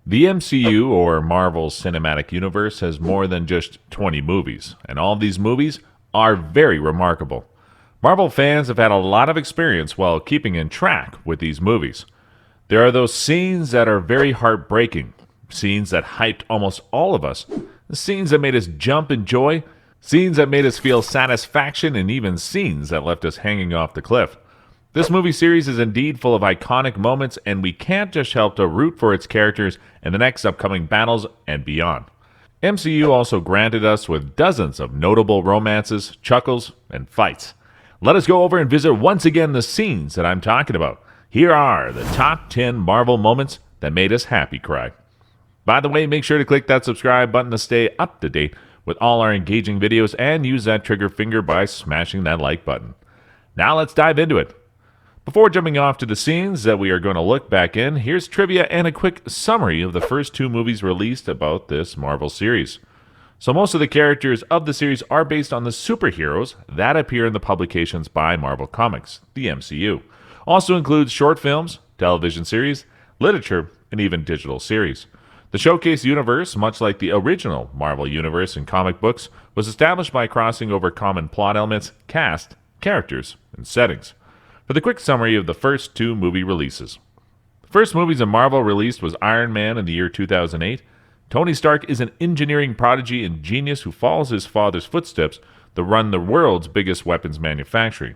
The MCU, or Marvel Cinematic Universe, has more than just 20 movies, and all of these movies are very remarkable. Marvel fans have had a lot of experience while keeping in track with these movies. There are those scenes that are very heartbreaking, scenes that hyped almost all of us, scenes that made us jump in joy, scenes that made us feel satisfaction, and even scenes that left us hanging off the cliff. This movie series is indeed full of iconic moments, and we can't just help to root for its characters in the next upcoming battles and beyond. MCU also granted us with dozens of notable romances, chuckles, and fights. Let us go over and visit once again the scenes that I'm talking about. Here are the top 10 Marvel moments that made us happy cry. By the way, make sure to click that subscribe button to stay up to date with all our engaging videos and use that trigger finger by smashing that like button. Now let's dive into it. Before jumping off to the scenes that we are going to look back in, here's trivia and a quick summary of the first two movies released about this Marvel series. So most of the characters of the series are based on the superheroes that appear in the publications by Marvel Comics, the MCU. Also includes short films, television series, literature, and even digital series. The Showcase universe, much like the original Marvel universe in comic books, was established by crossing over common plot elements, cast, characters, and settings. For the quick summary of the first two movie releases. The first movies that Marvel released was Iron Man in the year 2008. Tony Stark is an engineering prodigy and genius who follows his father's footsteps to run the world's biggest weapons manufacturing.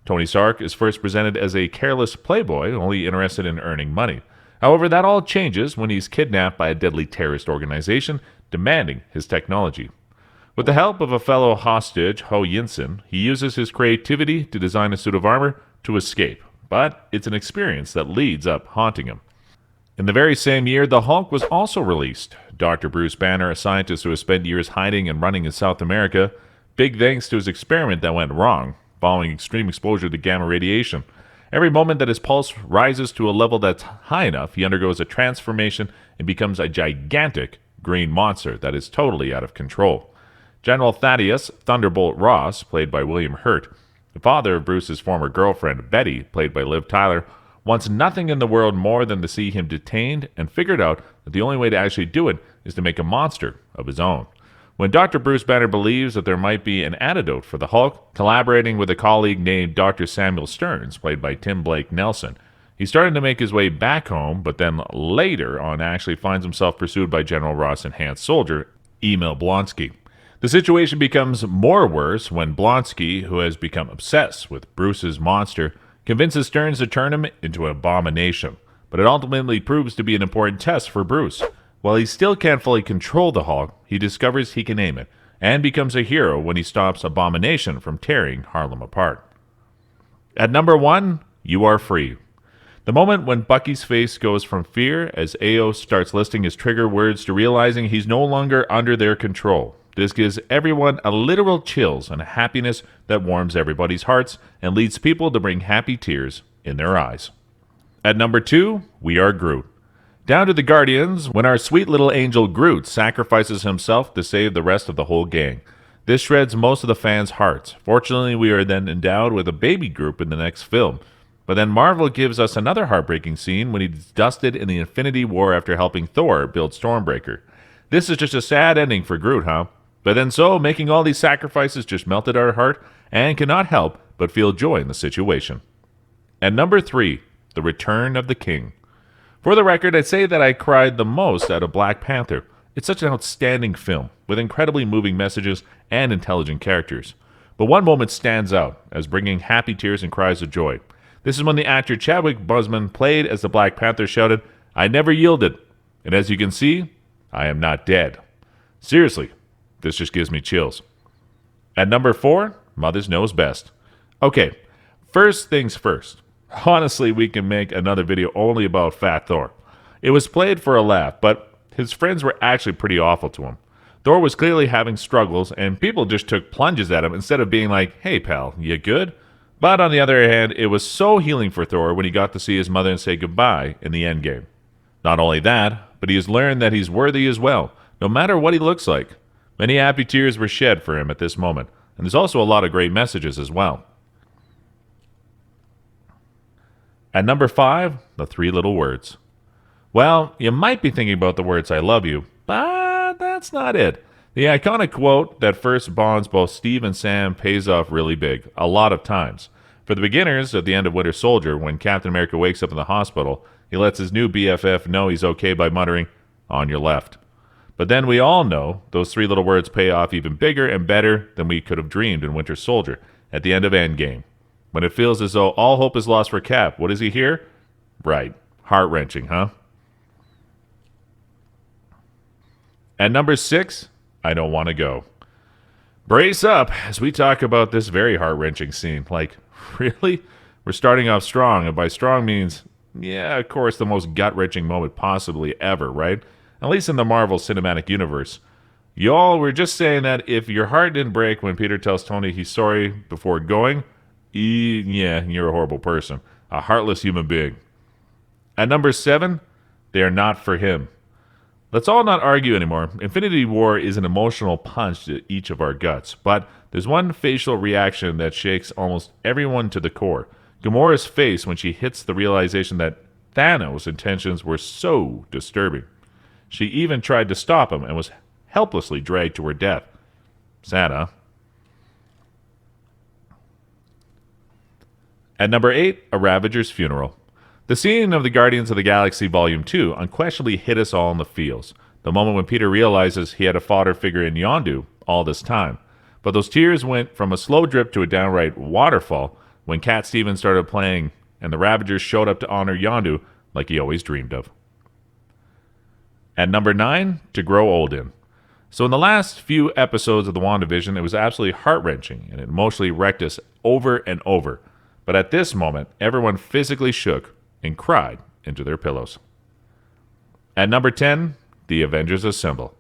Tony Stark is first presented as a careless playboy, only interested in earning money. However, that all changes when he's kidnapped by a deadly terrorist organization demanding his technology. With the help of a fellow hostage, Ho Yinsen, he uses his creativity to design a suit of armor to escape, but it's an experience that leads up haunting him. In the very same year, The Hulk was also released. Dr. Bruce Banner, a scientist who has spent years hiding and running in South America, big thanks to his experiment that went wrong, following extreme exposure to gamma radiation. Every moment that his pulse rises to a level that's high enough, he undergoes a transformation and becomes a gigantic green monster that is totally out of control. General Thaddeus Thunderbolt Ross, played by William Hurt, the father of Bruce's former girlfriend, Betty, played by Liv Tyler, wants nothing in the world more than to see him detained and figured out that the only way to actually do it is to make a monster of his own. When Dr. Bruce Banner believes that there might be an antidote for the Hulk, collaborating with a colleague named Dr. Samuel Stearns, played by Tim Blake Nelson, he started to make his way back home, but then later on actually finds himself pursued by General Ross' enhanced soldier, Emil Blonsky. The situation becomes more worse when Blonsky, who has become obsessed with Bruce's monster, convinces Stearns to turn him into an abomination. But it ultimately proves to be an important test for Bruce. While he still can't fully control the Hulk, he discovers he can aim it, and becomes a hero when he stops Abomination from tearing Harlem apart. At number 1, You Are Free. The moment when Bucky's face goes from fear as Ao starts listing his trigger words to realizing he's no longer under their control. This gives everyone a literal chills and a happiness that warms everybody's hearts and leads people to bring happy tears in their eyes. At number 2, We Are Groot. Down to the Guardians, when our sweet little angel Groot sacrifices himself to save the rest of the whole gang. This shreds most of the fans' hearts. Fortunately, we are then endowed with a baby Groot in the next film. But then Marvel gives us another heartbreaking scene when he's dusted in the Infinity War after helping Thor build Stormbreaker. This is just a sad ending for Groot, huh? But then making all these sacrifices just melted our heart and cannot help but feel joy in the situation. At number 3, The Return of the King. For the record, I'd say that I cried the most out of Black Panther. It's such an outstanding film, with incredibly moving messages and intelligent characters. But one moment stands out as bringing happy tears and cries of joy. This is when the actor Chadwick Boseman, played as the Black Panther, shouted, "I never yielded, and as you can see, I am not dead." Seriously, this just gives me chills. At number 4, Mothers Knows Best. Okay, first things first. Honestly, we can make another video only about Fat Thor. It was played for a laugh, but his friends were actually pretty awful to him. Thor was clearly having struggles, and people just took plunges at him instead of being like, "Hey pal, you good?" But on the other hand, it was so healing for Thor when he got to see his mother and say goodbye in the endgame. Not only that, but he has learned that he's worthy as well, no matter what he looks like. Many happy tears were shed for him at this moment, and there's also a lot of great messages as well. At number 5, The Three Little Words. Well, you might be thinking about the words I love you, but that's not it. The iconic quote that first bonds both Steve and Sam pays off really big, a lot of times. For the beginners, at the end of Winter Soldier, when Captain America wakes up in the hospital, he lets his new BFF know he's okay by muttering, "On your left." But then we all know those three little words pay off even bigger and better than we could have dreamed in Winter Soldier at the end of Endgame. When it feels as though all hope is lost for Cap, what does he hear? Right. Heart-wrenching, huh? At number 6, I Don't Want to Go. Brace up as we talk about this very heart-wrenching scene. Like, really? We're starting off strong, and by strong means, yeah, of course, the most gut-wrenching moment possibly ever, right? At least in the Marvel Cinematic Universe. Y'all were just saying that if your heart didn't break when Peter tells Tony he's sorry before going, yeah, you're a horrible person. A heartless human being. At number 7, they are not for him. Let's all not argue anymore. Infinity War is an emotional punch to each of our guts, but there's one facial reaction that shakes almost everyone to the core. Gamora's face when she hits the realization that Thanos' intentions were so disturbing. She even tried to stop him and was helplessly dragged to her death. Sad, huh? At number 8, A Ravager's Funeral. The scene of the Guardians of the Galaxy Volume 2 unquestionably hit us all in the feels. The moment when Peter realizes he had a father figure in Yondu all this time. But those tears went from a slow drip to a downright waterfall when Cat Stevens started playing and the Ravagers showed up to honor Yondu like he always dreamed of. At number 9, To Grow Old In. So in the last few episodes of the WandaVision, it was absolutely heart-wrenching and it emotionally wrecked us over and over. But at this moment, everyone physically shook and cried into their pillows. At number 10, The Avengers Assemble.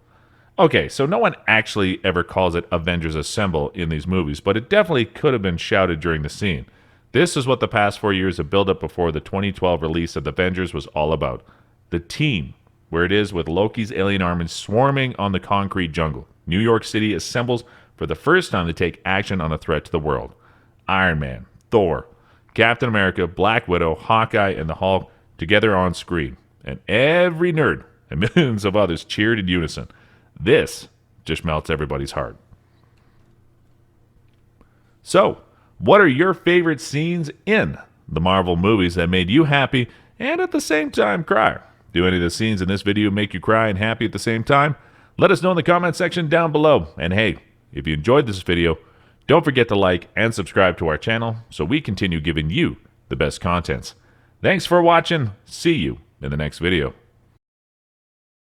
Okay, so no one actually ever calls it Avengers Assemble in these movies, but it definitely could have been shouted during the scene. This is what the past 4 years of build-up before the 2012 release of The Avengers was all about. The team, where it is with Loki's alien army swarming on the concrete jungle. New York City assembles for the first time to take action on a threat to the world. Iron Man, Thor, Captain America, Black Widow, Hawkeye, and the Hulk together on screen. And every nerd and millions of others cheered in unison. This just melts everybody's heart. So, what are your favorite scenes in the Marvel movies that made you happy and at the same time cry? Do any of the scenes in this video make you cry and happy at the same time? Let us know in the comment section down below. And hey, if you enjoyed this video, don't forget to like and subscribe to our channel so we continue giving you the best contents. Thanks for watching. See you in the next video.